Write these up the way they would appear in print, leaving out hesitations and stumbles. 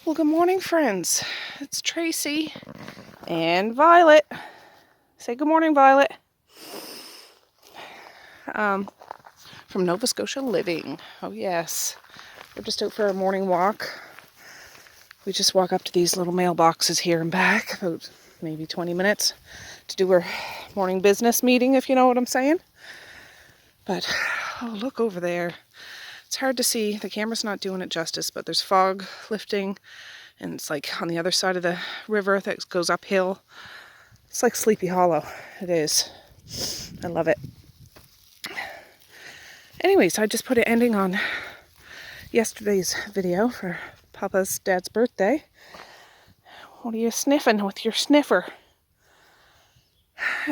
Well, good morning, friends. It's Tracy and Violet. Say good morning, Violet. From Nova Scotia Living. Oh, yes. We're just out for a morning walk. We just walk up to these little mailboxes here and back, about maybe 20 minutes to do our morning business meeting, if you know what I'm saying. But, oh, look over there. It's hard to see. The camera's not doing it justice, but there's fog lifting. And it's like on the other side of the river that goes uphill. It's like Sleepy Hollow. It is. I love it. Anyways, I just put an ending on yesterday's video for Papa's dad's birthday. What are you sniffing with your sniffer?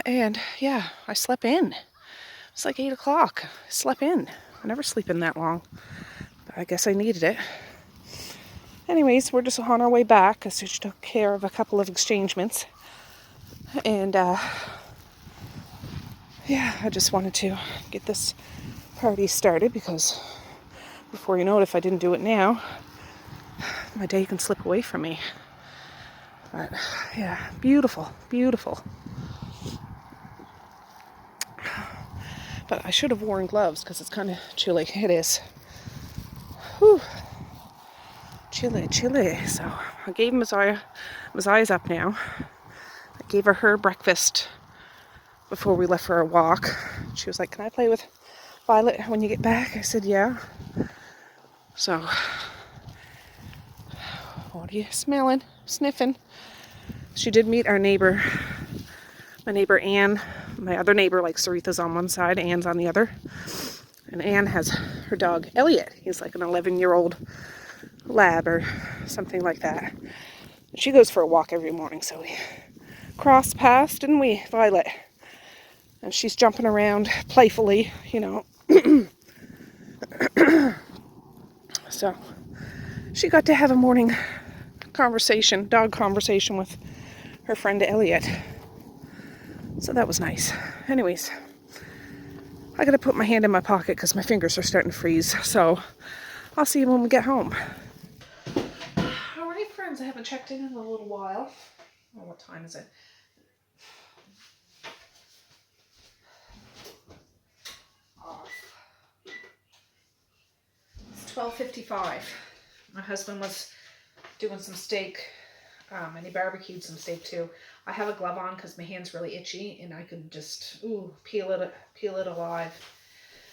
And yeah, I slept in. It's like 8 o'clock. I slept in. I never sleep in that long. But I guess I needed it. Anyways, we're just on our way back because we took care of a couple of exchangements. And yeah, I just wanted to get this party started because before you know it, if I didn't do it now, my day can slip away from me. But yeah, beautiful, beautiful. But I should have worn gloves because it's kind of chilly. It is. Whew. Chilly, chilly. So I gave Messiah's up now. I gave her breakfast before we left for a walk. She was like, "Can I play with Violet when you get back?" I said, "Yeah." So, what are you smelling? Sniffing? She did meet our neighbor. My neighbor Anne. My other neighbor, like Saritha's on one side, Anne's on the other. And Anne has her dog, Elliot. He's like an 11-year-old lab or something like that. She goes for a walk every morning, so we crossed paths, didn't we, Violet? And she's jumping around playfully, you know. So she got to have a morning conversation, dog conversation with her friend Elliot. So that was nice. Anyways, I gotta put my hand in my pocket because my fingers are starting to freeze. So I'll see you when we get home. Alright, friends, I haven't checked in a little while. Oh, what time is it? It's 12:55. My husband was doing some steak, and he barbecued some steak too. I have a glove on because my hand's really itchy, and I could just peel it alive.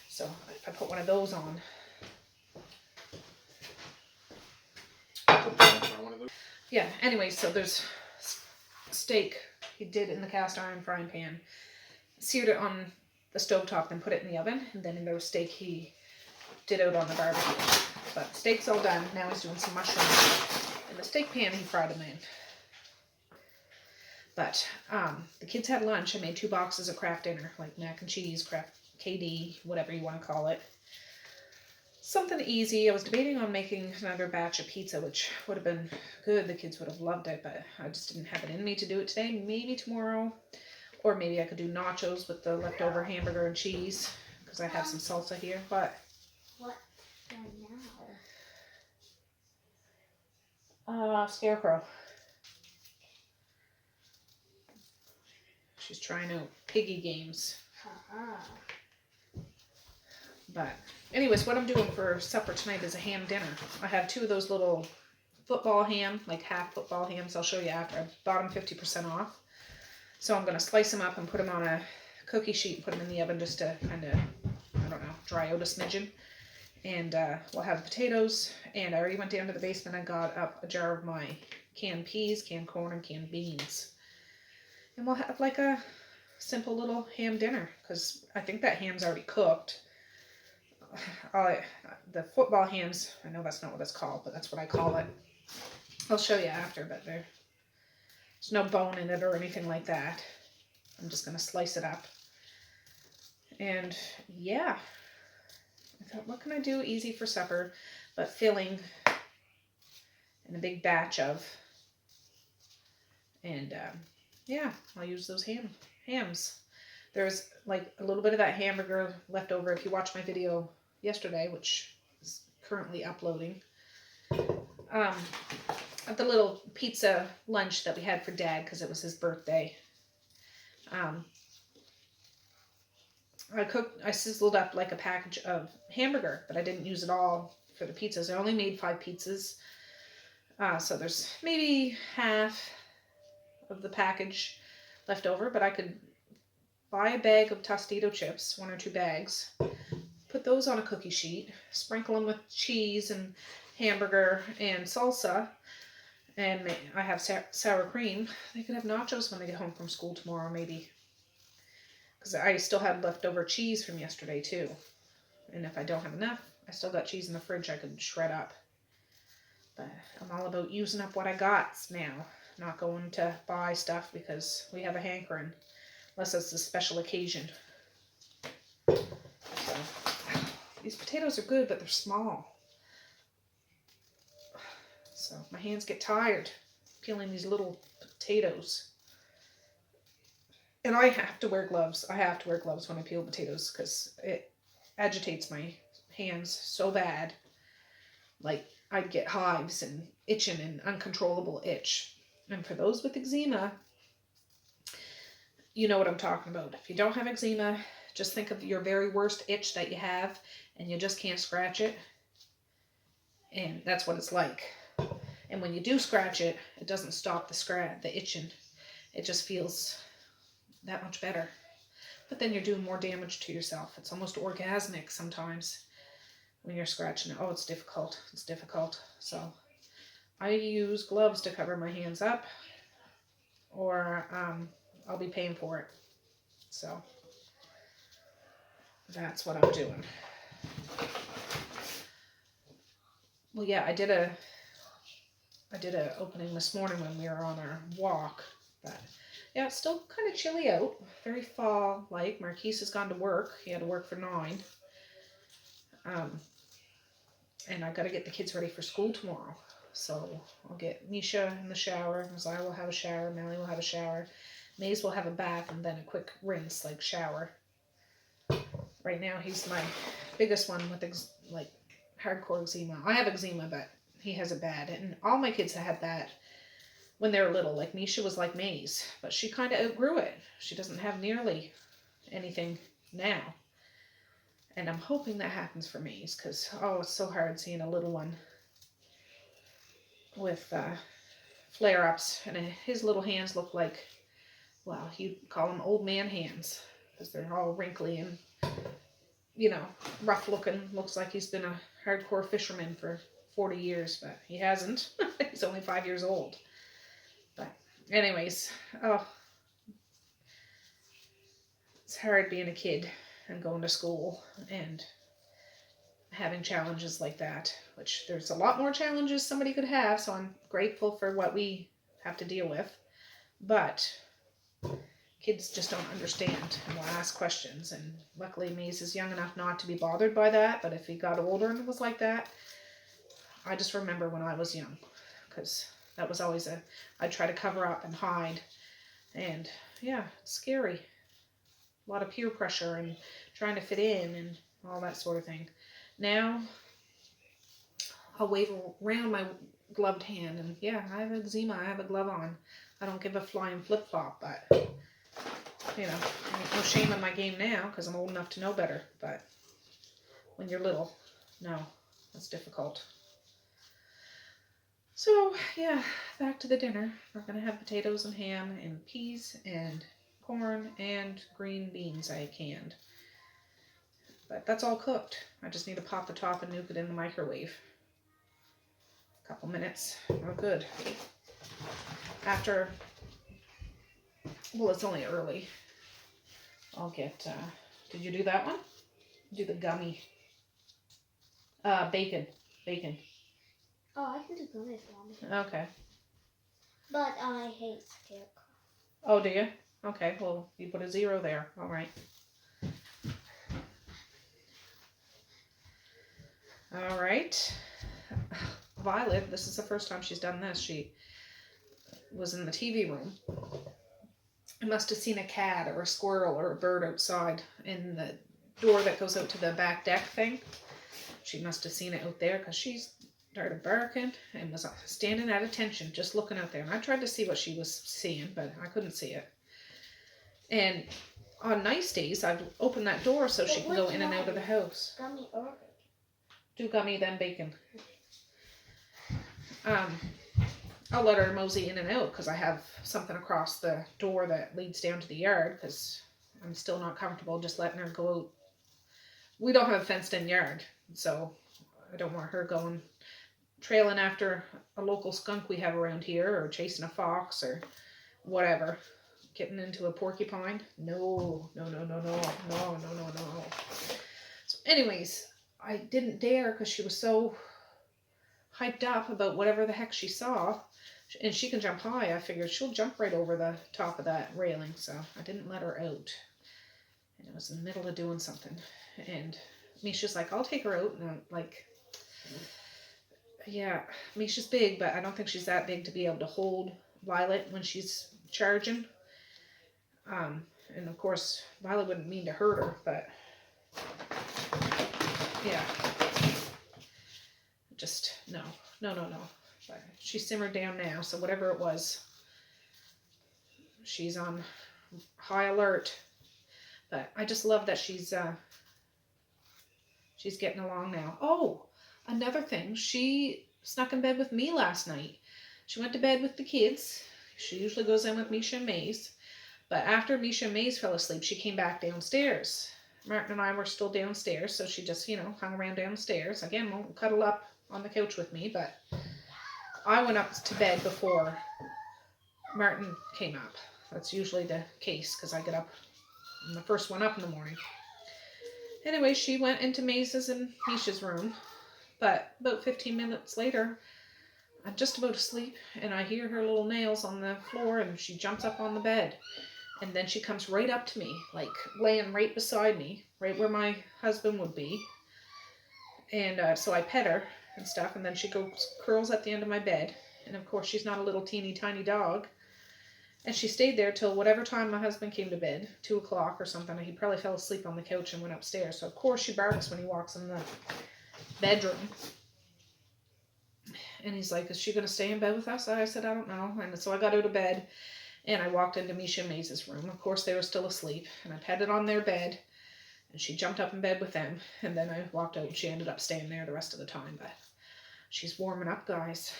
So I put one of those on. Yeah. Anyway, so there's steak he did in the cast iron frying pan, seared it on the stovetop, then put it in the oven, and then there was steak he did out on the barbecue. But steak's all done. Now he's doing some mushrooms in the steak pan he fried them in. But the kids had lunch. I made 2 boxes of Kraft dinner, like mac and cheese, Kraft KD, whatever you want to call it. Something easy. I was debating on making another batch of pizza, which would have been good. The kids would have loved it, but I just didn't have it in me to do it today. Maybe tomorrow. Or maybe I could do nachos with the leftover hamburger and cheese, because I have some salsa here. But what now? Scarecrow. She's trying out piggy games. But anyways, what I'm doing for supper tonight is a ham dinner. I have 2 of those little football ham, like half football hams. I'll show you after. I bought them 50% off. So I'm going to slice them up and put them on a cookie sheet and put them in the oven just to kind of, I don't know, dry out a smidgen. And we'll have potatoes. And I already went down to the basement and got up a jar of my canned peas, canned corn, and canned beans. And we'll have like a simple little ham dinner, because I think that ham's already cooked. The football hams, I know that's not what it's called, but that's what I call it. I'll show you after, but there's no bone in it or anything like that. I'm just going to slice it up. And yeah, I thought, what can I do easy for supper, but filling in a big batch of. And yeah, I'll use those hams. There's like a little bit of that hamburger left over. If you watched my video yesterday, which is currently uploading, at the little pizza lunch that we had for Dad because it was his birthday. I sizzled up like a package of hamburger, but I didn't use it all for the pizzas. I only made 5 pizzas. So there's maybe half of the package left over, but I could buy a bag of Tostito chips, 1 or 2 bags, put those on a cookie sheet, sprinkle them with cheese and hamburger and salsa, and I have sour cream. They could have nachos when they get home from school tomorrow, maybe. Because I still had leftover cheese from yesterday, too. And if I don't have enough, I still got cheese in the fridge I could shred up. But I'm all about using up what I got now. Not going to buy stuff because we have a hankering. Unless it's a special occasion. So, these potatoes are good, but they're small. So my hands get tired peeling these little potatoes. And I have to wear gloves. I have to wear gloves when I peel potatoes because it agitates my hands so bad. Like, I'd get hives and itching and uncontrollable itch. And for those with eczema, you know what I'm talking about. If you don't have eczema, just think of your very worst itch that you have and you just can't scratch it. And that's what it's like. And when you do scratch it, it doesn't stop the itching. It just feels that much better. But then you're doing more damage to yourself. It's almost orgasmic sometimes when you're scratching it. Oh, it's difficult. It's difficult. So I use gloves to cover my hands up, or I'll be paying for it. So that's what I'm doing. Well, yeah, I did a opening this morning when we were on our walk, but yeah, it's still kind of chilly out, very fall-like. Marquise has gone to work. He had to work for 9. And I've got to get the kids ready for school tomorrow. So I'll get Misha in the shower. Messiah will have a shower. Melly will have a shower. Maze will have a bath and then a quick rinse, like shower. Right now, he's my biggest one with hardcore eczema. I have eczema, but he has it bad. And all my kids had that when they were little. Like Misha was like Maze, but she kind of outgrew it. She doesn't have nearly anything now. And I'm hoping that happens for Maze because, oh, it's so hard seeing a little one with flare-ups. And his little hands look like, well, you'd call them old man hands because they're all wrinkly and, you know, rough looking. Looks like he's been a hardcore fisherman for 40 years, but he hasn't. He's only 5 years old. But anyways, oh, it's hard being a kid and going to school and having challenges like that, which there's a lot more challenges somebody could have, so I'm grateful for what we have to deal with. But kids just don't understand and will ask questions, and luckily Maze is young enough not to be bothered by that, but if he got older and was like that, I just remember when I was young, because that was always I'd try to cover up and hide, and yeah, it's scary. A lot of peer pressure and trying to fit in and all that sort of thing. Now, I'll wave around my gloved hand, and yeah, I have eczema, I have a glove on. I don't give a flying flip-flop, but, you know, no shame in my game now, because I'm old enough to know better, but when you're little, no, that's difficult. So, yeah, back to the dinner. We're going to have potatoes and ham and peas and corn and green beans I canned. But that's all cooked. I just need to pop the top and nuke it in the microwave. A couple minutes. We're good. After, well, it's only early. I'll get, did you do that one? Do the gummy. Bacon. Oh, I can do gummies, Mommy. Okay. But I hate scarecrow. Oh, do you? Okay, well, you put a 0 there. All right. All right. Violet, this is the first time she's done this. She was in the TV room. I must have seen a cat or a squirrel or a bird outside in the door that goes out to the back deck thing. She must have seen it out there because she's started barking and was standing at attention, just looking out there. And I tried to see what she was seeing, but I couldn't see it. And on nice days, I'd open that door so she can go in and out of the house. Gummy or bacon? Do gummy, then bacon. I'll let her mosey in and out because I have something across the door that leads down to the yard because I'm still not comfortable just letting her go out. We don't have a fenced in yard, so I don't want her going trailing after a local skunk we have around here or chasing a fox or whatever. Getting into a porcupine. No. So anyways, I didn't dare because she was so hyped up about whatever the heck she saw. And she can jump high. I figured she'll jump right over the top of that railing. So I didn't let her out. And I was in the middle of doing something. And Misha's like, I'll take her out. And I'm like, yeah, Misha's big, but I don't think she's that big to be able to hold Violet when she's charging. And of course, Violet wouldn't mean to hurt her, but yeah. Just, no. But she simmered down now, so whatever it was, she's on high alert. But I just love that she's getting along now. Oh, another thing, she snuck in bed with me last night. She went to bed with the kids. She usually goes in with Misha and Maze. But after Misha and Maze fell asleep, she came back downstairs. Martin and I were still downstairs, so she just, hung around downstairs. Again, won't cuddle up on the couch with me, but I went up to bed before Martin came up. That's usually the case, because I get up, I'm the first one up in the morning. Anyway, she went into Maze's and Misha's room, but about 15 minutes later, I'm just about asleep, and I hear her little nails on the floor, and she jumps up on the bed. And then she comes right up to me, like laying right beside me, right where my husband would be. And so I pet her and stuff, and then she goes, curls at the end of my bed. And of course, she's not a little teeny tiny dog. And she stayed there till whatever time my husband came to bed, 2 o'clock or something. He probably fell asleep on the couch and went upstairs. So of course she barks when he walks in the bedroom. And he's like, is she going to stay in bed with us? I said, I don't know. And so I got out of bed. And I walked into Misha and Maze's room. Of course, they were still asleep. And I petted on their bed. And she jumped up in bed with them. And then I walked out and she ended up staying there the rest of the time. But she's warming up, guys.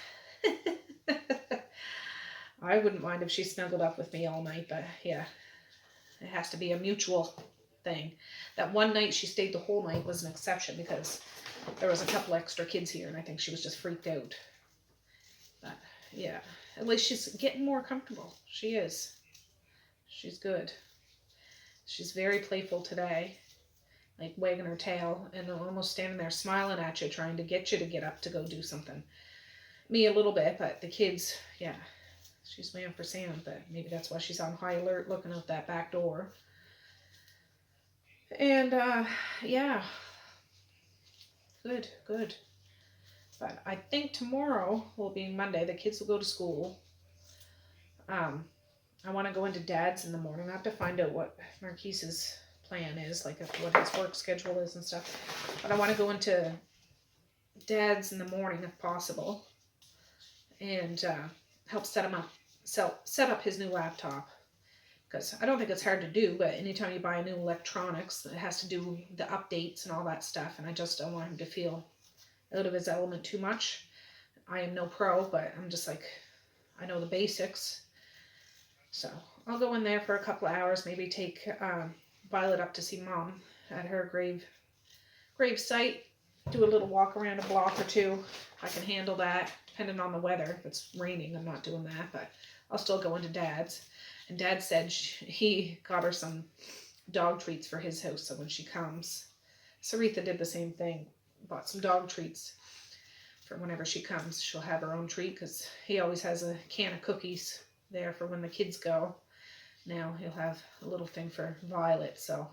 I wouldn't mind if she snuggled up with me all night. But yeah, it has to be a mutual thing. That one night she stayed the whole night was an exception because there was a couple extra kids here. And I think she was just freaked out. But yeah. At least she's getting more comfortable. She is. She's good. She's very playful today. Like wagging her tail and almost standing there smiling at you, trying to get you to get up to go do something. Me a little bit, but the kids, yeah. She's man for sound, but maybe that's why she's on high alert looking out that back door. And, yeah. Good. But I think tomorrow will be Monday. The kids will go to school. I want to go into Dad's in the morning. I have to find out what Marquise's plan is, like what his work schedule is and stuff. But I want to go into Dad's in the morning if possible, and help set him up, set up his new laptop. Because I don't think it's hard to do, but anytime you buy a new electronics, it has to do the updates and all that stuff. And I just don't want him to feel out of his element too much. I am no pro, but I'm just like, I know the basics. So I'll go in there for a couple of hours, maybe take Violet up to see Mom at her grave site, do a little walk around a block or two. I can handle that, depending on the weather. If it's raining, I'm not doing that, but I'll still go into Dad's. And Dad said he got her some dog treats for his house, so when she comes, Saritha did the same thing. Bought some dog treats for whenever she comes. She'll have her own treat because he always has a can of cookies there for when the kids go. Now he'll have a little thing for Violet. So,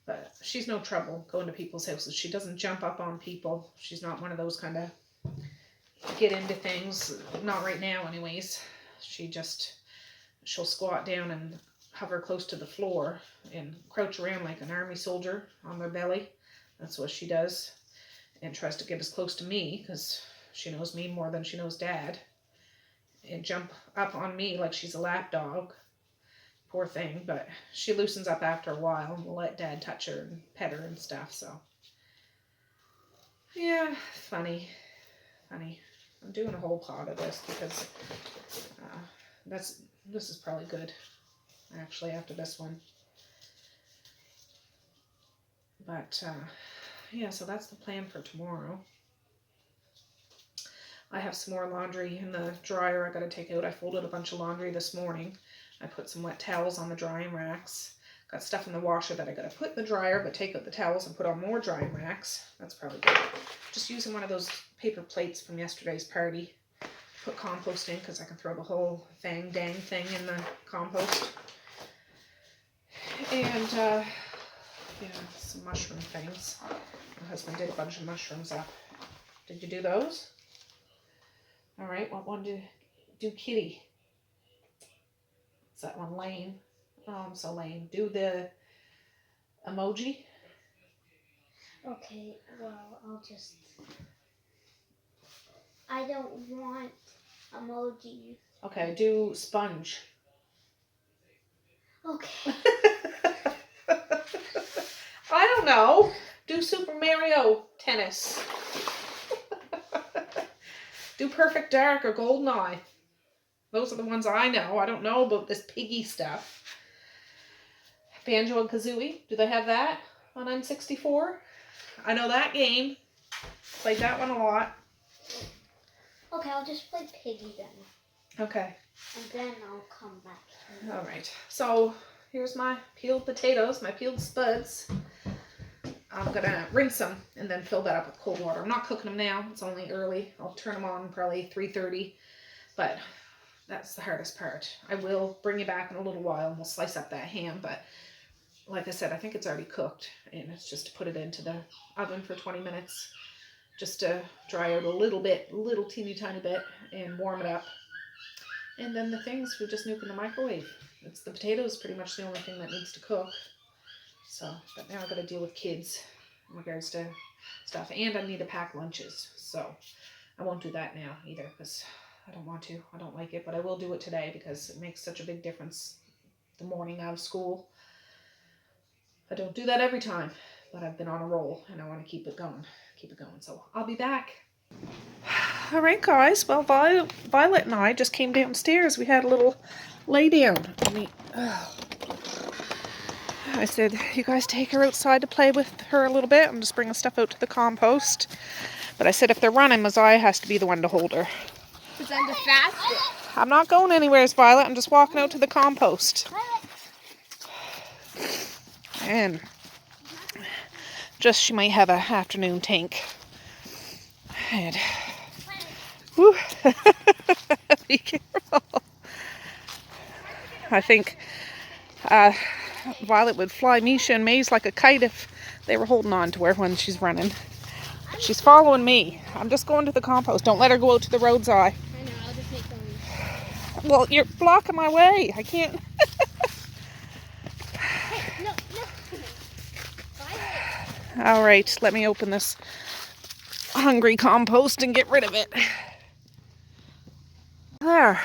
but she's no trouble going to people's houses. She doesn't jump up on people. She's not one of those kind of get into things. Not right now anyways. She'll squat down and hover close to the floor and crouch around like an army soldier on their belly. That's what she does. and tries to get as close to me because she knows me more than she knows Dad, and jump up on me like she's a lap dog. Poor thing, but she loosens up after a while and will let Dad touch her and pet her and stuff. So yeah, funny. I'm doing a whole pot of this because this is probably good actually after this one. But yeah, so that's the plan for tomorrow. I have some more laundry in the dryer I gotta take out. I folded a bunch of laundry this morning. I put some wet towels on the drying racks. Got stuff in the washer that I gotta put in the dryer, but take out the towels and put on more drying racks. That's probably good. Just using one of those paper plates from yesterday's party. Put compost in because I can throw the whole dang thing in the compost. And yeah, some mushroom things. My husband did a bunch of mushrooms up. Did you do those? All right, what one to do, Kitty? Is that one lame? Oh, I'm so lame. Do the emoji. Okay, well, I don't want emoji. Okay, do sponge. Okay. I don't know. Do Super Mario Tennis. Do Perfect Dark or Goldeneye. Those are the ones I know. I don't know about this piggy stuff. Banjo and Kazooie. Do they have that on N64? I know that game. Played that one a lot. Okay, I'll just play Piggy then. Okay. And then I'll come back. All right. So here's my peeled potatoes, my peeled spuds. I'm going to rinse them and then fill that up with cold water. I'm not cooking them now. It's only early. I'll turn them on probably 3:30. But that's the hardest part. I will bring you back in a little while and we'll slice up that ham. But like I said, I think it's already cooked. And it's just to put it into the oven for 20 minutes. Just to dry out a little teeny tiny bit, and warm it up. And then the things we just nuke in the microwave. It's the potatoes pretty much the only thing that needs to cook. So, but now I've got to deal with kids in regards to stuff. And I need to pack lunches. So I won't do that now either because I don't want to. I don't like it. But I will do it today because it makes such a big difference the morning out of school. I don't do that every time. But I've been on a roll and I want to keep it going. So I'll be back. All right, guys. Well, Violet and I just came downstairs. We had a little lay down. I said, you guys take her outside to play with her a little bit. I'm just bringing stuff out to the compost. But I said if they're running, Messiah has to be the one to hold her. Because I'm the fastest. I'm not going anywhere, Violet. I'm just walking out to the compost. And just she might have an afternoon tank. And whew. Be careful. I think Violet would fly Misha and Maze like a kite if they were holding on to her when she's running. She's following me. I'm just going to the compost. Don't let her go out to the road's eye. I know, I'll just make them. Well, you're blocking my way. I can't. Hey, no. All right, let me open this hungry compost and get rid of it. There.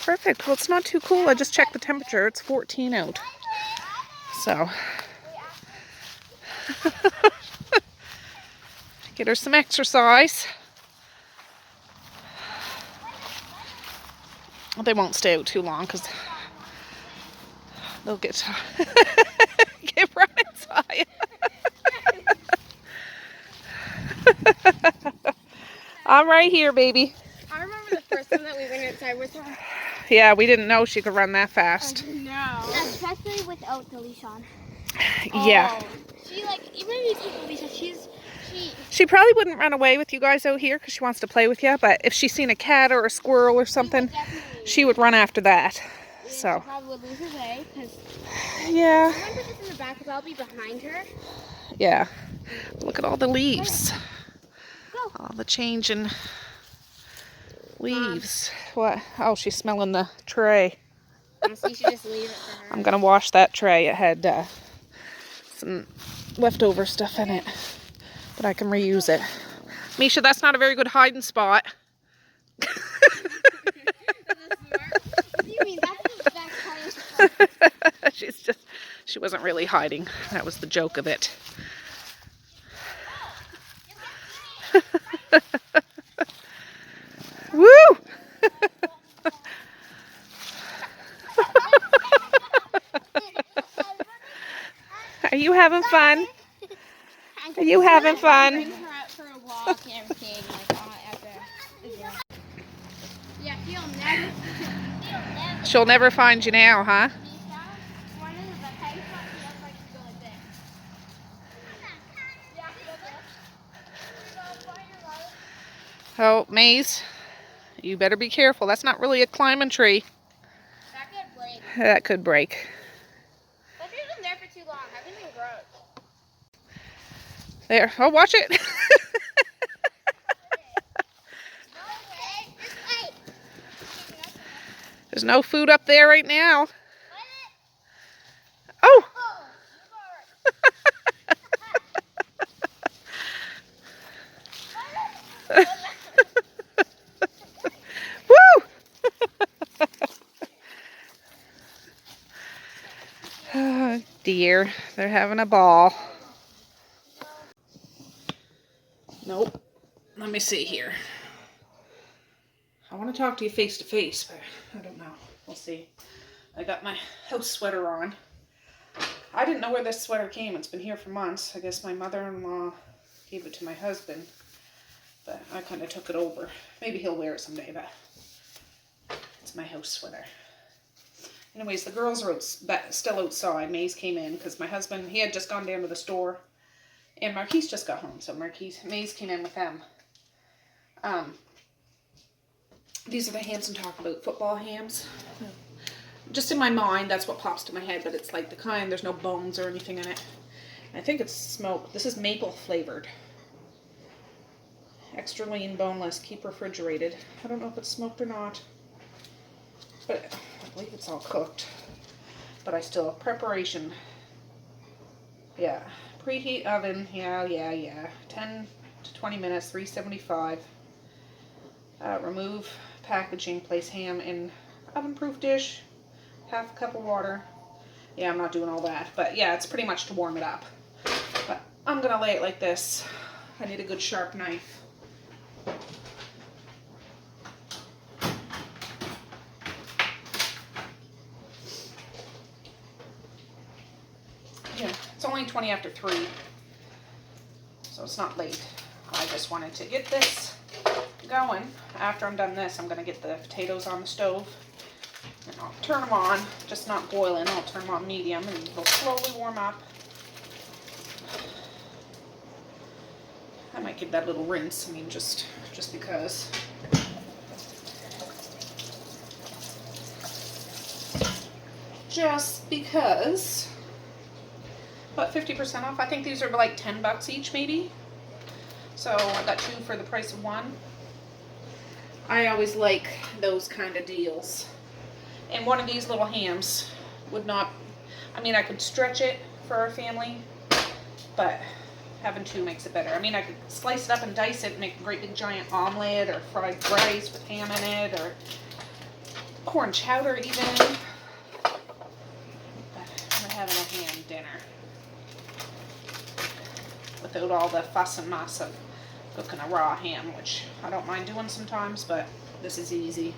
Perfect. Well, it's not too cool. I just checked the temperature. It's 14 out. So. Get her some exercise. They won't stay out too long because they'll get run inside. I'm right here, baby. I remember the first time that we went outside with her. Yeah, we didn't know she could run that fast. No. Especially without the leash on. Yeah. Oh. She even if you take the leash on, she probably wouldn't run away with you guys out here because she wants to play with you. But if she's seen a cat or a squirrel or something, she would run after that. Yeah, so. She probably would lose her way because. Yeah. I'm gonna put this in the back because I'll be behind her. Yeah. Look at all the leaves. Go. All the changing leaves. What? Oh, she's smelling the tray. Honestly, you should just leave it for her. I'm gonna wash that tray. It had some leftover stuff in it. but I can reuse it. Misha, that's not a very good hiding spot. What do you mean? That's the best part. She wasn't really hiding. That was the joke of it. Woo! Are you having fun? Are you having fun? Bring her out for a walk and everything, yeah, She'll never find you now, huh? Oh, Maze, you better be careful. That's not really a climbing tree. That could break. That could break. But if it's been there for too long, everything grows. There. Oh, watch it. There's no food up there right now. Oh! Woo! Oh, dear. They're having a ball. Nope. Let me see here. I want to talk to you face to face, but I don't know. We'll see. I got my house sweater on. I didn't know where this sweater came. It's been here for months. I guess my mother-in-law gave it to my husband, but I kind of took it over. Maybe he'll wear it someday, but it's my house sweater. Anyways, the girls are still outside. Maze came in because my husband, he had just gone down to the store, and Marquise just got home, so Maze came in with them. These are the hams I'm talking about, football hams. Just in my mind, that's what pops to my head, but it's like the kind, there's no bones or anything in it. I think it's smoked. This is maple flavored. Extra lean, boneless, keep refrigerated. I don't know if it's smoked or not, but I believe it's all cooked. But I still, preparation. Yeah, preheat oven, yeah. 10 to 20 minutes, 375. Remove packaging, place ham in oven-proof dish, half a cup of water. Yeah, I'm not doing all that, but yeah, it's pretty much to warm it up. But I'm gonna lay it like this. I need a good sharp knife. Yeah, it's only 20 after 3, so it's not late. I just wanted to get this going. After I'm done this, I'm going to get the potatoes on the stove and I'll turn them on, just not boiling. I'll turn them on medium and they'll slowly warm up. I might give that a little rinse, I mean just because. Just because. But 50% off. I think these are like 10 bucks each maybe. So I got 2 for the price of 1. I always like those kind of deals. And one of these little hams would not, I mean, I could stretch it for our family, but having 2 makes it better. I mean, I could slice it up and dice it and make a great big giant omelet or fried rice with ham in it or corn chowder even. But we're having a ham dinner without all the fuss and muss of cooking a raw ham, which I don't mind doing sometimes, but this is easy.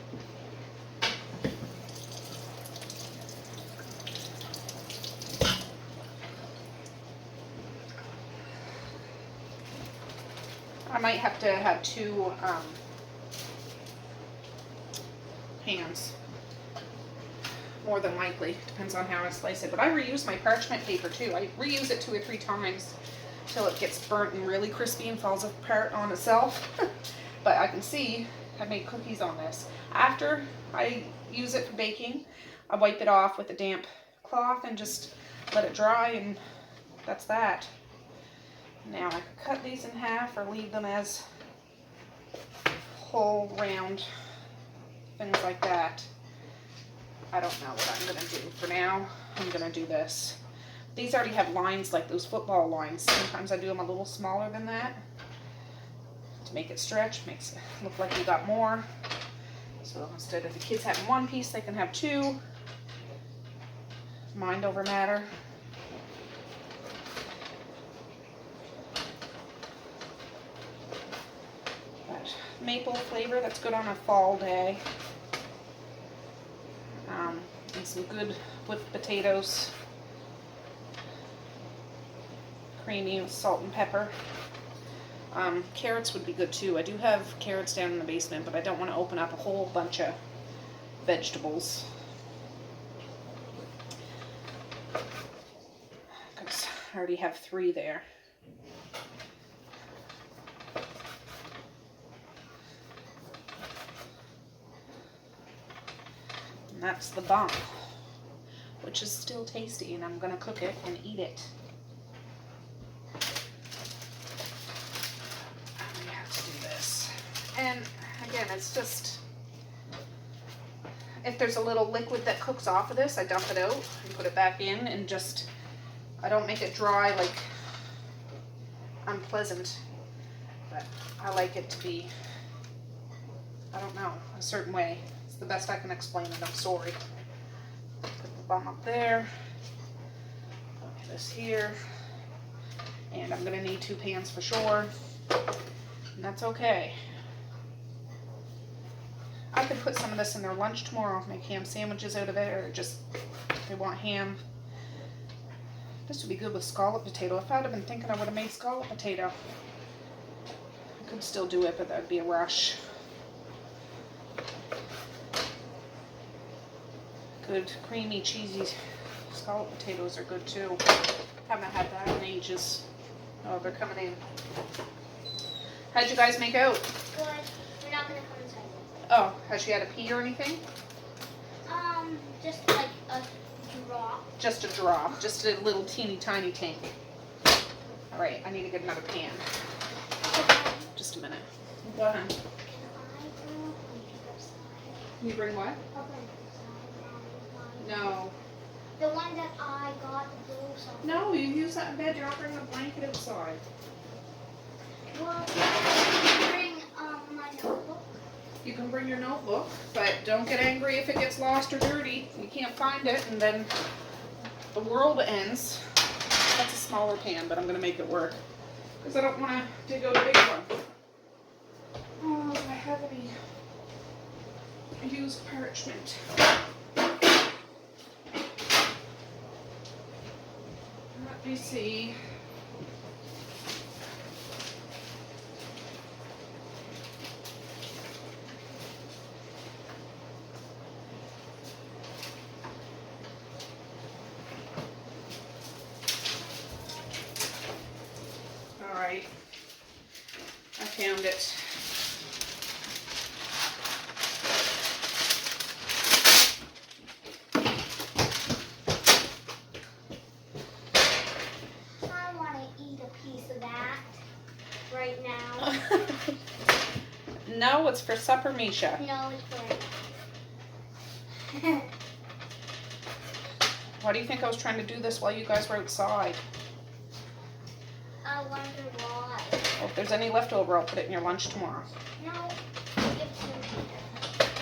I might have to have 2 hams, more than likely. Depends on how I slice it. But I reuse my parchment paper too. I reuse it 2 or 3 times till it gets burnt and really crispy and falls apart on itself. But I can see I made cookies on this. After I use it for baking, I wipe it off with a damp cloth and just let it dry, and that's that. Now I can cut these in half or leave them as whole round things like that. I don't know what I'm going to do. For now, I'm going to do this. These already have lines like those football lines. Sometimes I do them a little smaller than that to make it stretch, makes it look like you got more. So instead of the kids having one piece, they can have two. Mind over matter. But maple flavor, that's good on a fall day. And some good whipped potatoes. Creamy with salt and pepper. Carrots would be good too. I do have carrots down in the basement, but I don't want to open up a whole bunch of vegetables. Because I already have 3 there. And that's the bomb, which is still tasty, and I'm going to cook it and eat it. And again, it's just, if there's a little liquid that cooks off of this, I dump it out and put it back in, and just, I don't make it dry like unpleasant, but I like it to be, I don't know, a certain way. It's the best I can explain it, I'm sorry. Put the bum up there, put this here, and I'm gonna need 2 pans for sure, and that's okay. I could put some of this in their lunch tomorrow, make ham sandwiches out of it, or just, if they want ham. This would be good with scallop potato. If I'd have been thinking, I would have made scallop potato. I could still do it, but that would be a rush. Good, creamy, cheesy scallop potatoes are good too. Haven't had that in ages. Oh, they're coming in. How'd you guys make out? Good. We're not gonna come inside. Oh, has she had a pee or anything? Just like a drop. Just a drop, just a little teeny tiny tank. All right, I need to get another pan. Just a minute. Go ahead. Can I bring a computer side? You bring what? I'll bring the side. No. The one that I got the blue side. No, you use that in bed. You're not bringing a blanket outside. Well, can I bring my notebook? You can bring your notebook, but don't get angry if it gets lost or dirty. You can't find it, and then the world ends. That's a smaller pan, but I'm going to make it work. Because I don't want to dig out a big one. Oh, do I have any used parchment? Let me see. Alright, I found it. I want to eat a piece of that right now. No, it's for supper, Misha. No, it's for Why do you think I was trying to do this while you guys were outside? I wonder why. Well, if there's any leftover, I'll put it in your lunch tomorrow. No, give it to me.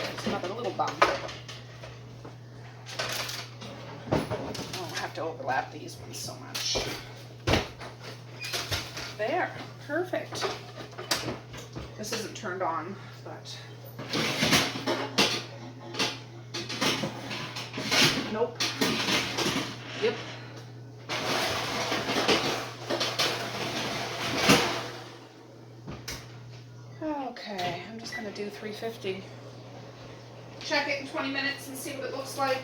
There's another little bum. Oh, I have to overlap these ones so much. There, perfect. This isn't turned on, but nope. Yep. Okay, I'm just gonna do 350. Check it in 20 minutes and see what it looks like.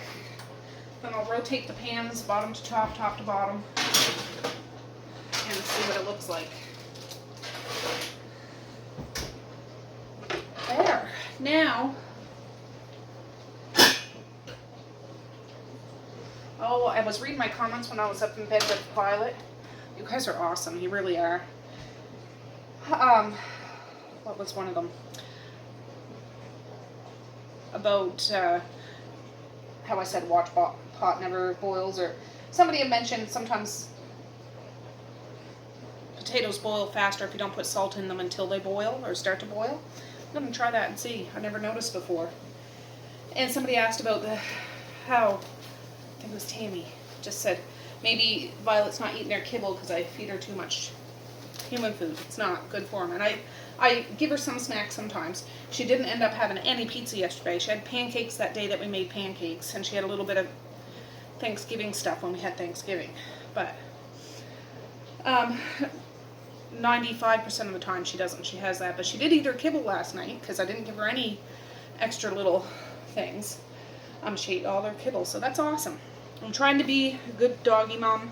Then I'll rotate the pans bottom to top, top to bottom, and see what it looks like. There. Now, oh, I was reading my comments when I was up in bed with Violet. You guys are awesome. You really are. What was one of them? About how I said watch pot never boils, or Somebody had mentioned sometimes potatoes boil faster if you don't put salt in them until they boil or start to boil. I'm gonna try that and see. I never noticed before. And somebody asked about how, I think it was Tammy, just said maybe Violet's not eating her kibble because I feed her too much human food. It's not good for them. And I give her some snacks sometimes. She didn't end up having any pizza yesterday. She had pancakes that day that we made pancakes, and she had a little bit of Thanksgiving stuff when we had Thanksgiving. But 95% of the time she doesn't. She has that. But she did eat her kibble last night because I didn't give her any extra little things. She ate all her kibble, so that's awesome. I'm trying to be a good doggy mom,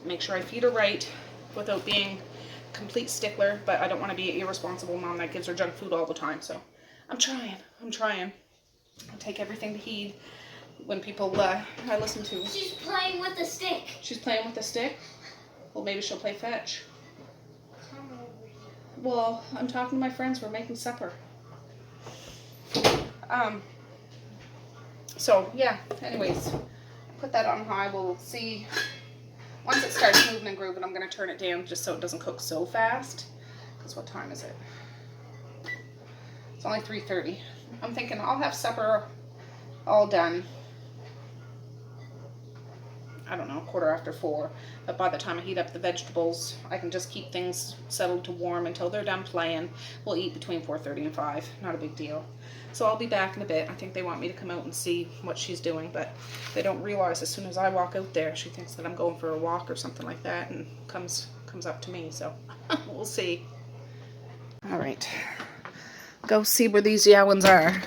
make sure I feed her right without being a complete stickler, but I don't want to be an irresponsible mom that gives her junk food all the time. So I'm trying. I take everything to heed when people I listen to. She's playing with the stick. She's playing with the stick? Well, maybe she'll play fetch. Well, I'm talking to my friends. We're making supper. So, yeah, anyways, put that on high. We'll see. Once it starts moving and grooving, I'm going to turn it down just so it doesn't cook so fast. Because what time is it? It's only 3:30. I'm thinking I'll have supper all done, I don't know, 4:15. But by the time I heat up the vegetables, I can just keep things settled to warm until they're done playing. We'll eat between 4:30 and 5. Not a big deal. So I'll be back in a bit. I think they want me to come out and see what she's doing, but they don't realize as soon as I walk out there, she thinks that I'm going for a walk or something like that and comes up to me. So we'll see. All right. Go see where these yowins are.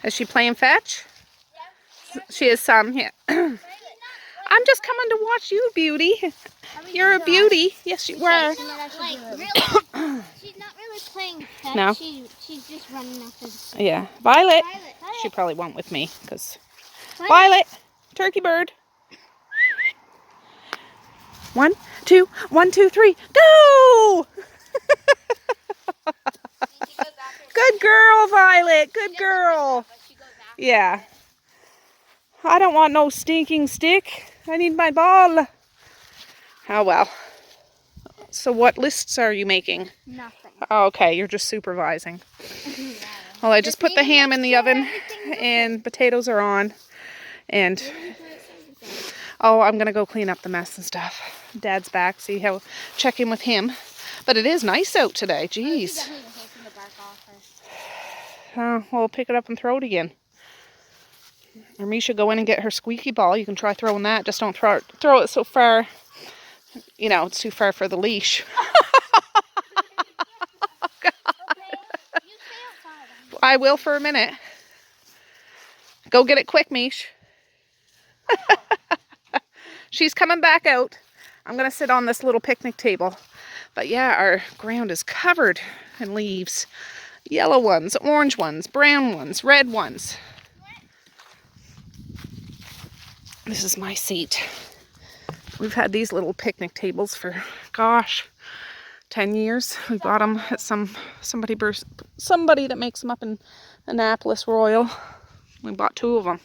Is she playing fetch? Yeah. She is some, yeah. I'm just coming to watch you, beauty. You're a beauty. Yes, you were. Like, really, she's not really playing fetch. No. She's just running after the... Yeah. Violet. She probably won't with me, because... Violet. Turkey bird. 1, 2, 1, 2, 3. Go! Good girl, Violet. Good girl. Yeah. I don't want no stinking stick. I need my ball. Oh, well. So what lists are you making? Nothing. Oh, okay, you're just supervising. Well, I just put the ham in the oven and potatoes are on. And, oh, I'm going to go clean up the mess and stuff. Dad's back, check in with him. But it is nice out today, jeez. We'll pick it up and throw it again. Or Misha, go in and get her squeaky ball. You can try throwing that. Just don't throw it so far. You know, it's too far for the leash. I will for a minute. Go get it quick, Mish. She's coming back out. I'm going to sit on this little picnic table. But yeah, our ground is covered in leaves. Yellow ones, orange ones, brown ones, red ones. This is my seat. We've had these little picnic tables for, gosh, 10 years. We bought them at somebody that makes them up in Annapolis Royal. We bought 2 of them.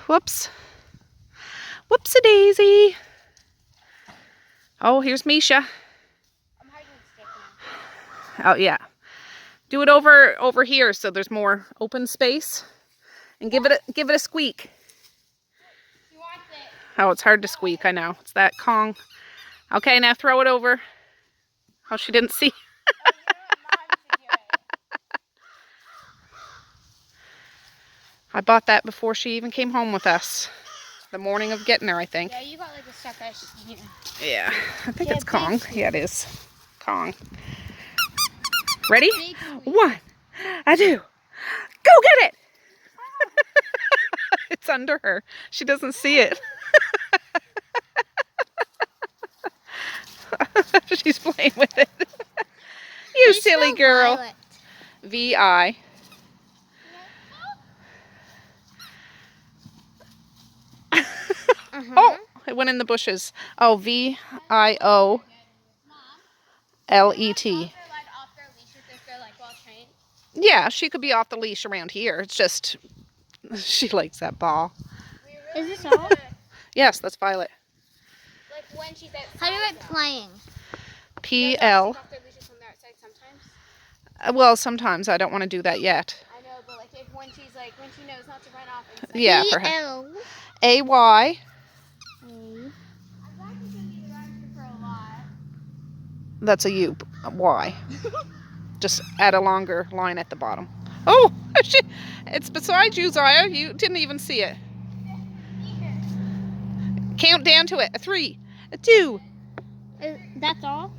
Whoops. Whoopsie daisy. Oh, here's Misha. Oh, yeah. Do it over here so there's more open space. And give it a squeak. Oh, it's hard to squeak, I know. It's that Kong. Okay, now throw it over. Oh, she didn't see. I bought that before she even came home with us. The morning of getting her, I think. Yeah, you got like a stuff that yeah, I think it's Kong. Yeah, it is. Kong. Ready? 1, 2. Go get it! It's under her. She doesn't see it. She's playing with it. You silly girl. Violet. V-I. Oh, it went in the bushes. Oh, V-I-O-L-E-T. Yeah, she could be off the leash around here. It's just, she likes that ball. Is this all? Yes, that's Violet. Like when she's outside. How do you like playing? PL. Off their leashes when they're outside sometimes. Well, sometimes I don't want to do that yet. I know, but like if when she's like when she knows not to run off inside. Yeah, for her. AY. I've actually been the director for a lot. That's a U. Y. Just add a longer line at the bottom. Oh, it's beside you, Zaya. You didn't even see it. Count down to it. A 3, a 2. That's all?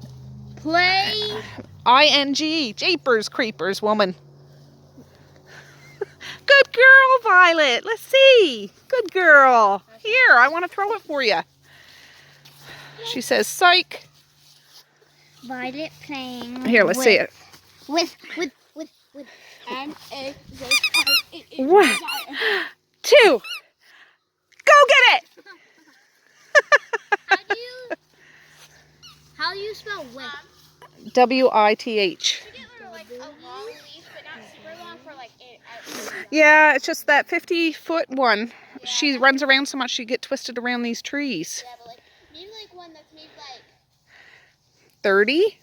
Play. ING. Japers, creepers, woman. Good girl, Violet. Let's see. Good girl. Here, I want to throw it for you. She says, psych. Violet playing. Here, let's see it. With N-A-Z-I-E. 1, 2. Go get it. How do you spell with? WITH. Like a long leaf, but not super long for like Yeah, it's just that 50-foot one. Yeah. She runs around so much she get twisted around these trees. Yeah, but like maybe like one that's maybe like 30?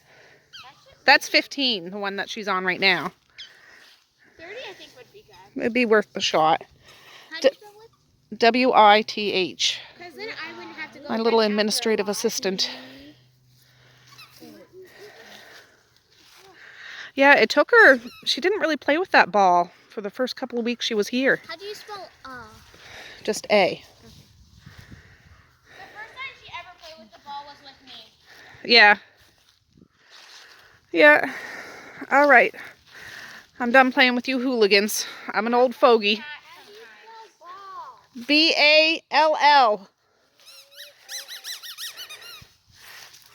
That's 15, the one that she's on right now. 30 I think would be good. It'd be worth the shot. How do you spell with? WITH. Because then I wouldn't have to go. My little administrative assistant. Yeah, it took her, she didn't really play with that ball for the first couple of weeks she was here. How do you spell Just A. The first time she ever played with the ball was with me. Yeah. Yeah. All right. I'm done playing with you hooligans. I'm an old fogey. How do you spell ball? BALL.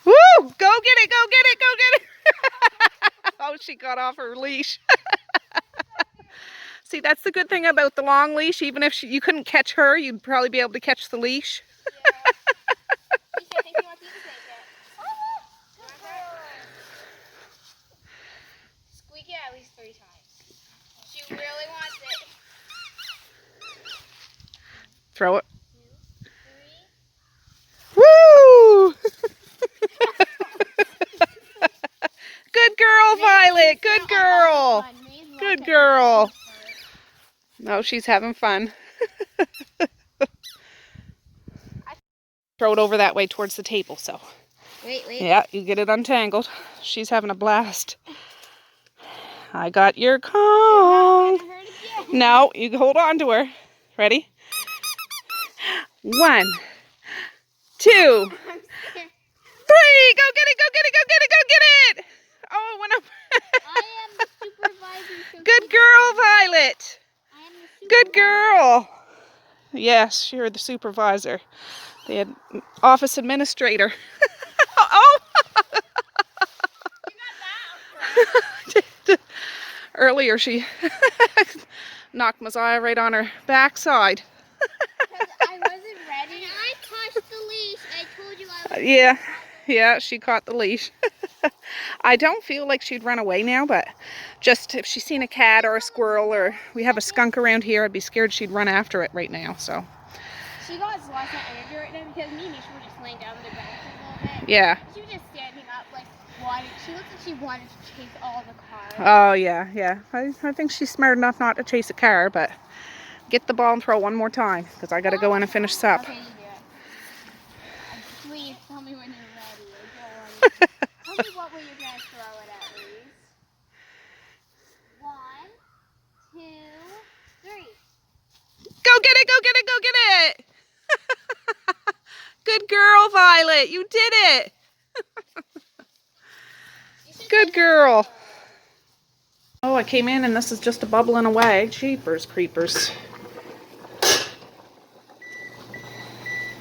Woo! Go get it, go get it, go get it. Oh, she got off her leash. See, that's the good thing about the long leash. Even if you couldn't catch her, you'd probably be able to catch the leash. Yeah. I think he wants you to take it. Squeak it at least 3 times. She really wants it. Throw it. 2, 3. Woo! Good girl, Violet. Good girl. Good girl. No, she's having fun. Throw it over that way towards the table, so. Wait. Yeah, you get it untangled. She's having a blast. I got your Kong. No, you hold on to her. Ready? 1, 2, 3. Go get it, go get it, go get it, go get it. Oh, it went up. I am the supervisor. Good girl, Violet. I am the Good girl. Yes, you're the supervisor. The office administrator. Oh! Earlier she knocked Messiah right on her backside. I wasn't ready. I touched the leash. I told you I was. Yeah, she caught the leash. I don't feel like she'd run away now, but just if she's seen a cat or a squirrel or we have a skunk around here, I'd be scared she'd run after it right now, so. She got lost in energy right now because me and Nisha were just laying down on the ground for a little bit. Yeah. She was just standing up, like, she looked like she wanted to chase all the cars. Oh, yeah. I think she's smart enough not to chase a car, but get the ball and throw one more time, because I got to go in and finish sup. Okay, you do it. Please tell me when you're ready. Tell me what way you're going to throw it at, please. 1, 2, 3. Go get it, go get it, go get it! Good girl, Violet. You did it. Good girl. Oh, I came in and this is just a bubbling away. Jeepers creepers.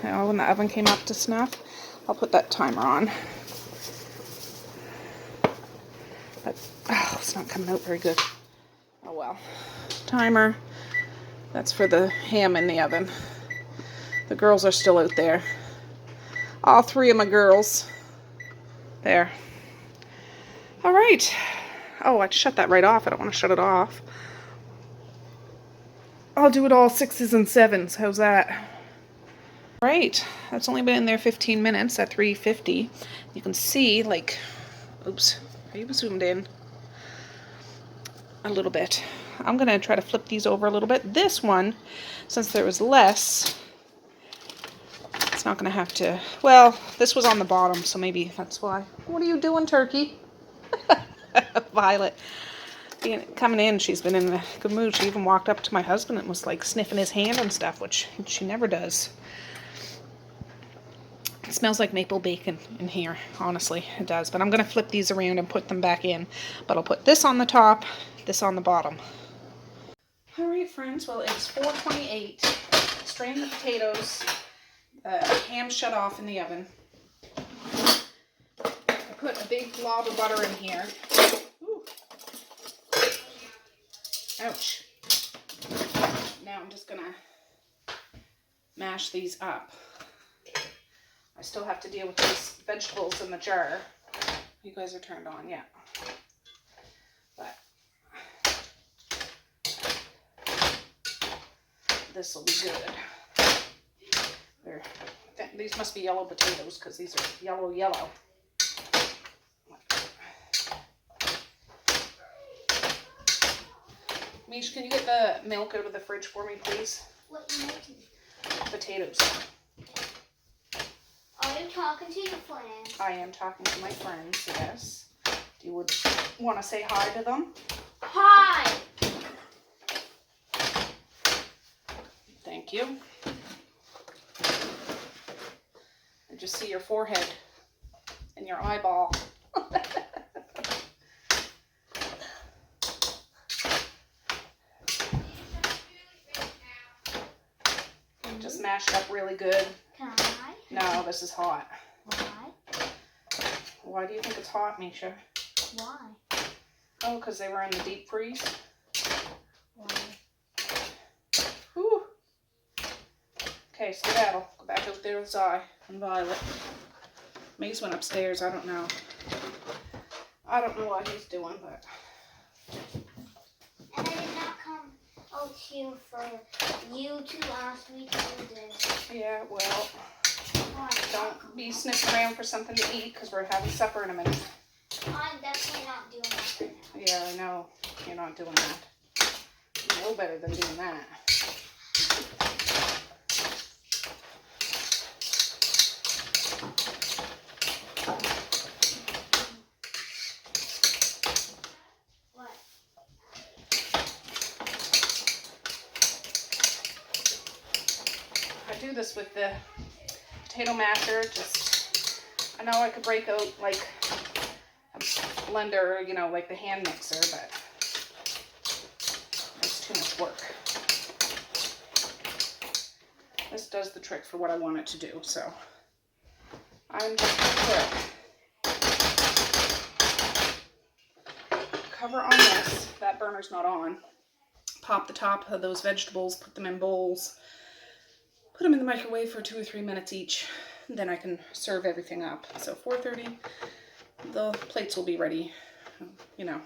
Oh, when the oven came up to snuff, I'll put that timer on. But, oh, it's not coming out very good. Oh well. Timer. That's for the ham in the oven. The girls are still out there. All 3 of my girls. There. All right. Oh, I shut that right off. I don't want to shut it off. I'll do it all 6s and 7s. How's that? Right, that's only been in there 15 minutes at 350. You can see, like, oops, are you zoomed in? A little bit. I'm gonna try to flip these over a little bit. This one, since there was less, it's not gonna have to, well, this was on the bottom, so maybe that's why. What are you doing, Turkey? Violet. Coming in, she's been in a good mood. She even walked up to my husband and was like sniffing his hand and stuff, which she never does. It smells like maple bacon in here, honestly, it does. But I'm going to flip these around and put them back in. But I'll put this on the top, this on the bottom. Alright friends, well it's 4:28. Strain the potatoes. Ham shut off in the oven. I put a big glob of butter in here. Ooh. Ouch. Now I'm just going to mash these up. I still have to deal with these vegetables in the jar. You guys are turned on, yeah. But this will be good. These must be yellow potatoes because these are yellow. Mish, can you get the milk out of the fridge for me, please? What are you making? Potatoes. Are you talking to your friends? I am talking to my friends, yes. Do you want to say hi to them? Hi! Thank you. I just see your forehead and your eyeball. Just mash it up really good. Can I? No, this is hot. Why? Why do you think it's hot, Misha? Why? Oh, because they were in the deep freeze. Why? Whew. Okay, skedaddle. Go back out there with Zai and Violet. Maze went upstairs. I don't know. I don't know what he's doing, but... And I did not come out here for you to ask me to do this. Yeah, well, Why? don't be sniffing around for something to eat because we're having supper in a minute. I'm definitely not doing that right now. Yeah, I know. You're not doing that. You know better than doing that. What? I do this with the potato masher. I know I could break out like a blender, you know, like the hand mixer, but it's too much work. This does the trick for what I want it to do, so I'm just going to put cover on this. That burner's not on. Pop the top of those vegetables, put them in bowls, put them in the microwave for 2 or 3 minutes each. Then I can serve everything up. So 4:30, the plates will be ready, you know,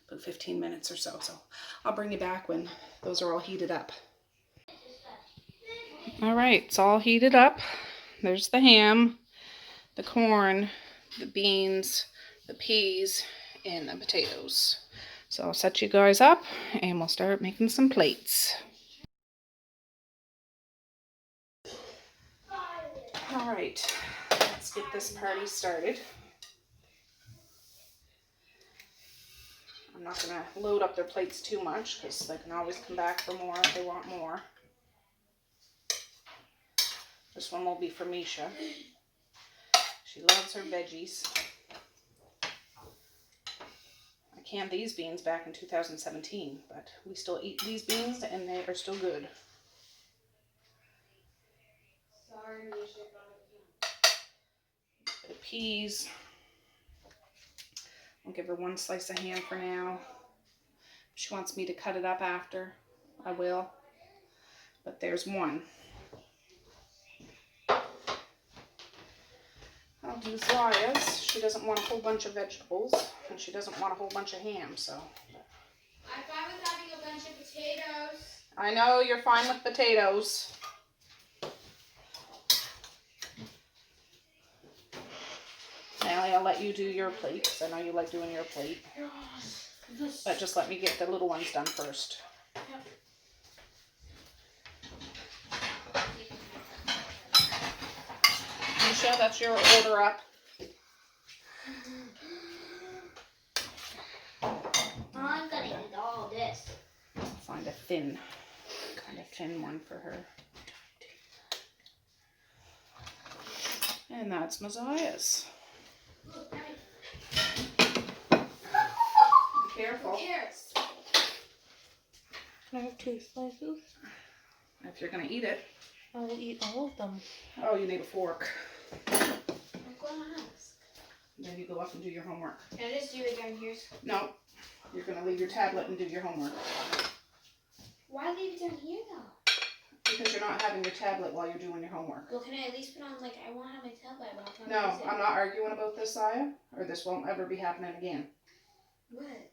about 15 minutes or so. So I'll bring you back when those are all heated up. All right, it's all heated up. There's the ham, the corn, the beans, the peas, and the potatoes. So I'll set you guys up and we'll start making some plates. All right, let's get this party started. I'm not going to load up their plates too much because they can always come back for more if they want more. This one will be for Misha. She loves her veggies. I canned these beans back in 2017, but we still eat these beans and they are still good. Sorry, Misha. The peas. I'll give her one slice of ham for now. If she wants me to cut it up after, I will. But there's one. I'll do Zaya's. She doesn't want a whole bunch of vegetables, and she doesn't want a whole bunch of ham, so. I'm fine with having a bunch of potatoes. I know you're fine with potatoes. Now I'll let you do your plate, because I know you like doing your plate. But just let me get the little ones done first. Yep. Misha, that's your order up. I'm gonna eat all this. Find a thin, kind of thin one for her. And that's Messiah's. Be careful. Cheers. Can I have 2 slices? If you're gonna eat it. I will eat all of them. Oh, you need a fork. I'm gonna ask. Then you go up and do your homework. Can I just do it down here? No, you're gonna leave your tablet and do your homework. Why leave it down here though? Because you're not having your tablet while you're doing your homework. Well, can I at least put on, like, I won't have my tablet, but I'll No, I'm not arguing about this, Saya, or this won't ever be happening again. What?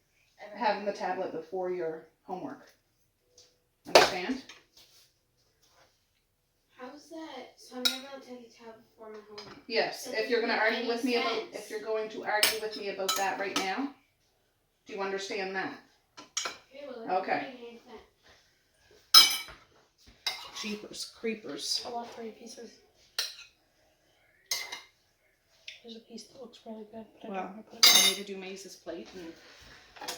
Having the tablet before your homework. Understand? How's that? So I'm never allowed to take a tablet before my homework. Yes, That if you're doesn't gonna make argue any with me about, sense. if you're going to argue with me about that right now, do you understand that? Okay, well, that Okay. doesn't make any sense. Jeepers, creepers. I want 3 pieces. There's a piece that looks really good, but I Well, don't want to put it I need to do Maze's plate, and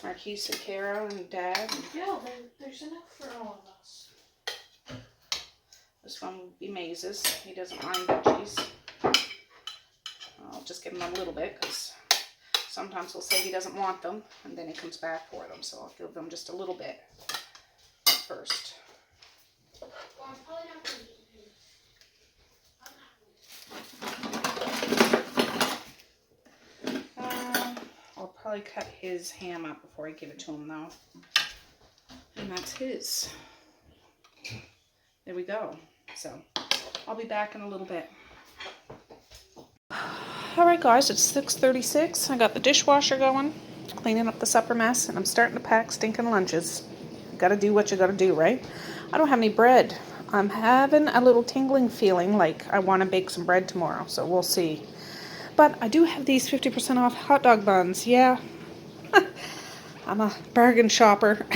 Marquise and Kara and Dad. And No, there's enough for all of us. this one will be Maze's. He doesn't mind veggies. I'll just give him a little bit, because sometimes he'll say he doesn't want them, and then he comes back for them. So I'll give them just a little bit first. Well, I'm probably not gonna eat him. I'll probably cut his ham up before I give it to him, though. And that's his. There we go. So I'll be back in a little bit. Alright guys, it's 6:36. I got the dishwasher going, cleaning up the supper mess, and I'm starting to pack stinking lunches. Gotta do what you gotta do, right? I don't have any bread. I'm having a little tingling feeling like I want to bake some bread tomorrow, so we'll see. But I do have these 50% off hot dog buns. Yeah, I'm a bargain shopper.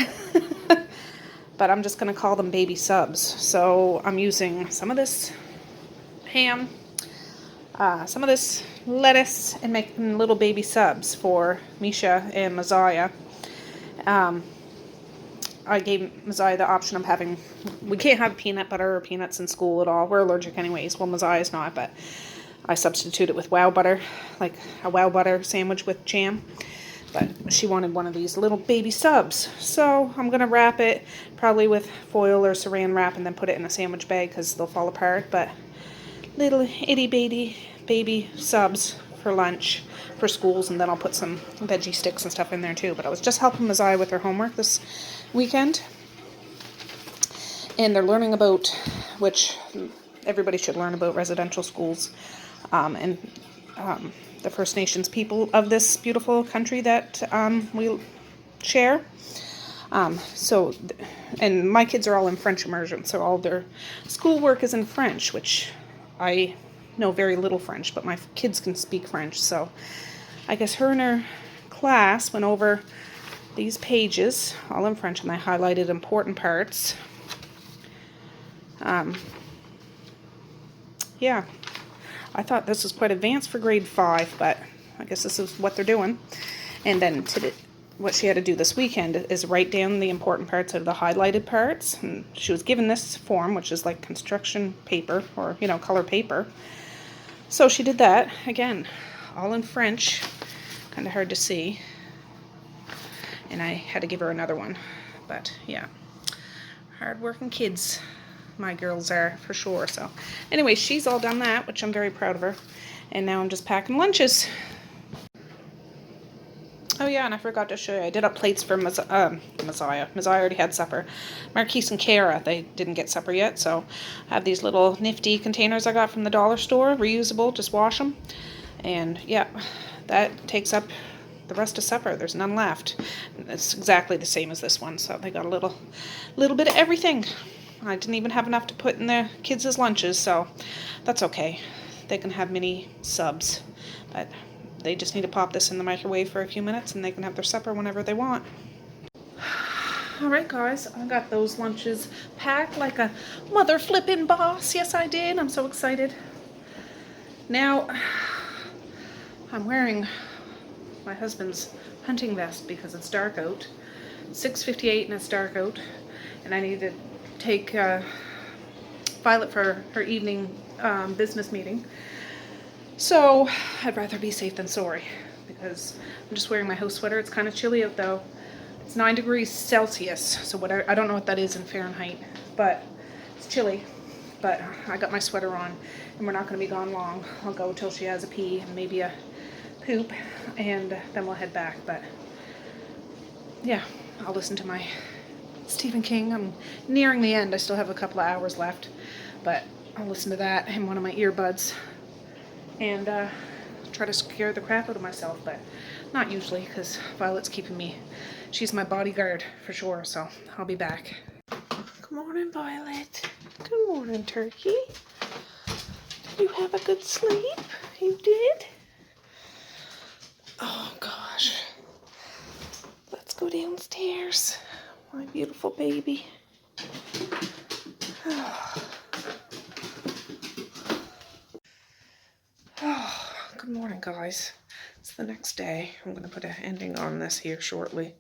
But I'm just going to call them baby subs. So I'm using some of this ham, some of this lettuce, and making little baby subs for Misha and Messiah. I gave Messiah the option of having, we can't have peanut butter or peanuts in school at all. We're allergic anyways. Well, Messiah's not, but I substitute it with wow butter, like a wow butter sandwich with jam. But she wanted one of these little baby subs. So I'm going to wrap it probably with foil or saran wrap and then put it in a sandwich bag because they'll fall apart. But little itty bitty baby subs for lunch for schools, and then I'll put some veggie sticks and stuff in there too. But I was just helping Messiah with her homework this weekend. And they're learning about, which everybody should learn about, residential schools and the First Nations people of this beautiful country that we share. And my kids are all in French immersion, so all their schoolwork is in French, which I know very little French, but my kids can speak French. So I guess her and her class went over these pages, all in French, and I highlighted important parts. Yeah. I thought this was quite advanced for grade 5, but I guess this is what they're doing. And then what she had to do this weekend is write down the important parts of the highlighted parts. And she was given this form, which is like construction paper or, color paper. So she did that, again, all in French, kind of hard to see. And I had to give her another one. But, yeah, hard-working kids. My girls are, for sure. So anyway, she's all done that, which I'm very proud of her. And now I'm just packing lunches. Oh yeah, and I forgot to show you, I did up plates for Messiah. Messiah already had supper. Marquise and Kara, they didn't get supper yet, so I have these little nifty containers I got from the dollar store, reusable, just wash them. And yeah, that takes up the rest of supper. There's none left. It's exactly the same as this one, so they got a little bit of everything. I didn't even have enough to put in the kids' lunches, so that's okay. They can have mini subs, but they just need to pop this in the microwave for a few minutes and they can have their supper whenever they want. Alright guys, I got those lunches packed like a mother flippin' boss. Yes I did. I'm so excited. Now, I'm wearing my husband's hunting vest because it's dark out. 6:58 and it's dark out. And I need to take Violet for her evening business meeting. So, I'd rather be safe than sorry because I'm just wearing my house sweater. It's kind of chilly out though. It's 9 degrees Celsius, so I don't know what that is in Fahrenheit, but it's chilly. But I got my sweater on, and we're not going to be gone long. I'll go till she has a pee and maybe a poop, and then we'll head back. But yeah, I'll listen to my Stephen King. I'm nearing the end. I still have a couple of hours left, but I'll listen to that in one of my earbuds and try to scare the crap out of myself, but not usually because Violet's keeping me. She's my bodyguard for sure, so I'll be back. Good morning, Violet. Good morning, Turkey. Did you have a good sleep? You did? Oh, gosh. Let's go downstairs. My beautiful baby. Oh, good morning, guys. It's the next day. I'm going to put an ending on this here shortly.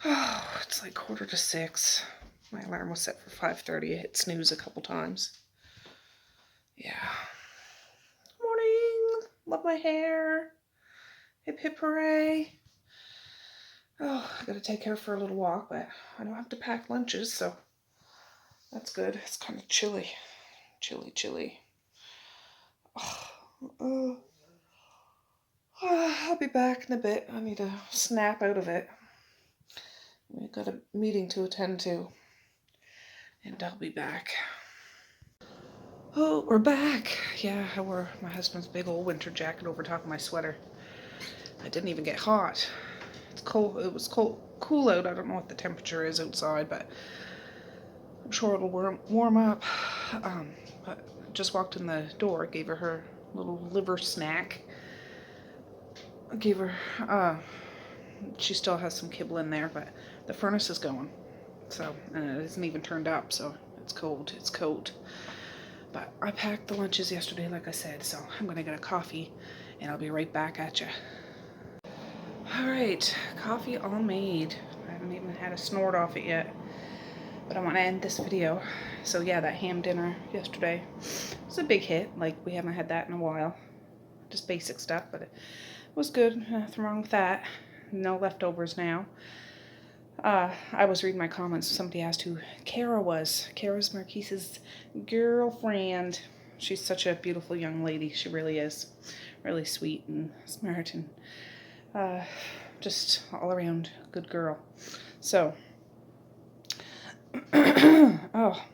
Oh, it's like 5:45. My alarm was set for 5:30. I hit snooze a couple times. Yeah. Morning. Love my hair. Hip hip hooray. Oh, I gotta take her for a little walk, but I don't have to pack lunches, so that's good. It's kind of chilly. Chilly. Oh, I'll be back in a bit. I need to snap out of it. We've got a meeting to attend to, and I'll be back. Oh, we're back. Yeah, I wore my husband's big old winter jacket over top of my sweater. I didn't even get hot. It's cold. It was cool out. I don't know what the temperature is outside, but I'm sure it'll warm up. But I just walked in the door, gave her little liver snack. I gave her, she still has some kibble in there, but the furnace is going. So, and it isn't even turned up, so it's cold. But I packed the lunches yesterday, like I said, so I'm gonna get a coffee and I'll be right back at you. Alright, coffee all made. I haven't even had a snort off it yet, but I want to end this video. So yeah, that ham dinner yesterday was a big hit. Like, we haven't had that in a while. Just basic stuff, but it was good. Nothing wrong with that. No leftovers now. I was reading my comments. Somebody asked who Kara was. Kara's Marquise's girlfriend. She's such a beautiful young lady. She really is. Really sweet and smart and just all around good girl. So, oh.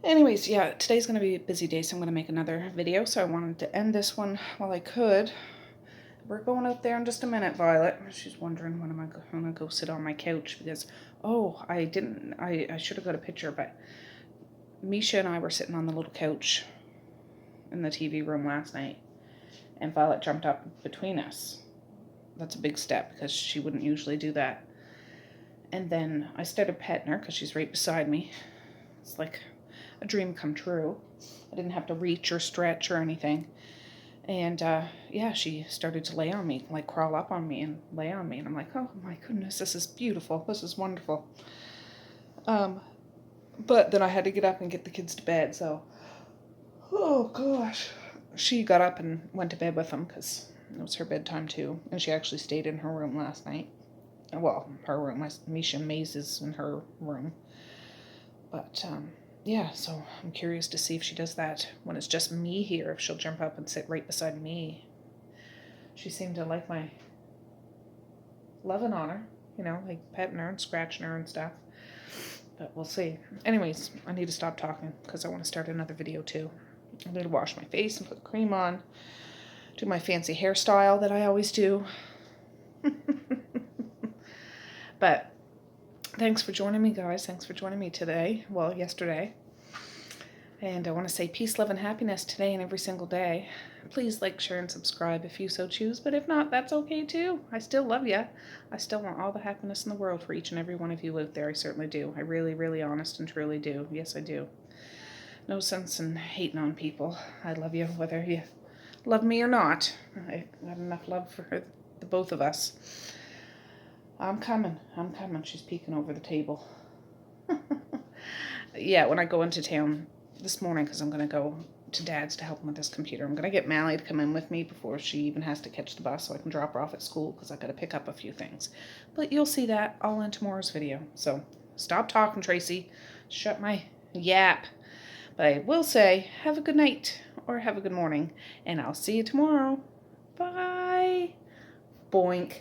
Anyways, yeah, today's going to be a busy day, so I'm going to make another video. So I wanted to end this one while I could. We're going out there in just a minute, Violet. She's wondering when am I going to go sit on my couch because, oh, I should have got a picture, but Misha and I were sitting on the little couch in the TV room last night, and Violet jumped up between us. That's a big step because she wouldn't usually do that. And then I started petting her because she's right beside me. It's like a dream come true. I didn't have to reach or stretch or anything. And yeah, she started to lay on me, like crawl up on me and lay on me. And I'm like, oh my goodness, this is beautiful. This is wonderful. But then I had to get up and get the kids to bed. So, oh gosh. She got up and went to bed with them because it was her bedtime too. And she actually stayed in her room last night. Well, her room. Misha Maze is in her room. But, yeah, so I'm curious to see if she does that when it's just me here, if she'll jump up and sit right beside me. She seemed to like my loving on her, you know, like petting her and scratching her and stuff. But we'll see. Anyways, I need to stop talking because I want to start another video too. I'm going to wash my face and put cream on. Do my fancy hairstyle that I always do. But thanks for joining me, guys. Thanks for joining me today. Well, yesterday. And I want to say peace, love, and happiness today and every single day. Please like, share, and subscribe if you so choose. But if not, that's okay too. I still love you. I still want all the happiness in the world for each and every one of you out there. I certainly do. I really, really honest and truly do. Yes, I do. No sense in hating on people. I love you whether you love me or not. I got enough love for the both of us. I'm coming. She's peeking over the table. Yeah, when I go into town this morning, because I'm going to go to Dad's to help him with his computer, I'm going to get Mally to come in with me before she even has to catch the bus so I can drop her off at school, because I've got to pick up a few things. But you'll see that all in tomorrow's video. So stop talking, Tracey. Shut my yap. But I will say, have a good night or have a good morning, and I'll see you tomorrow. Bye. Boink.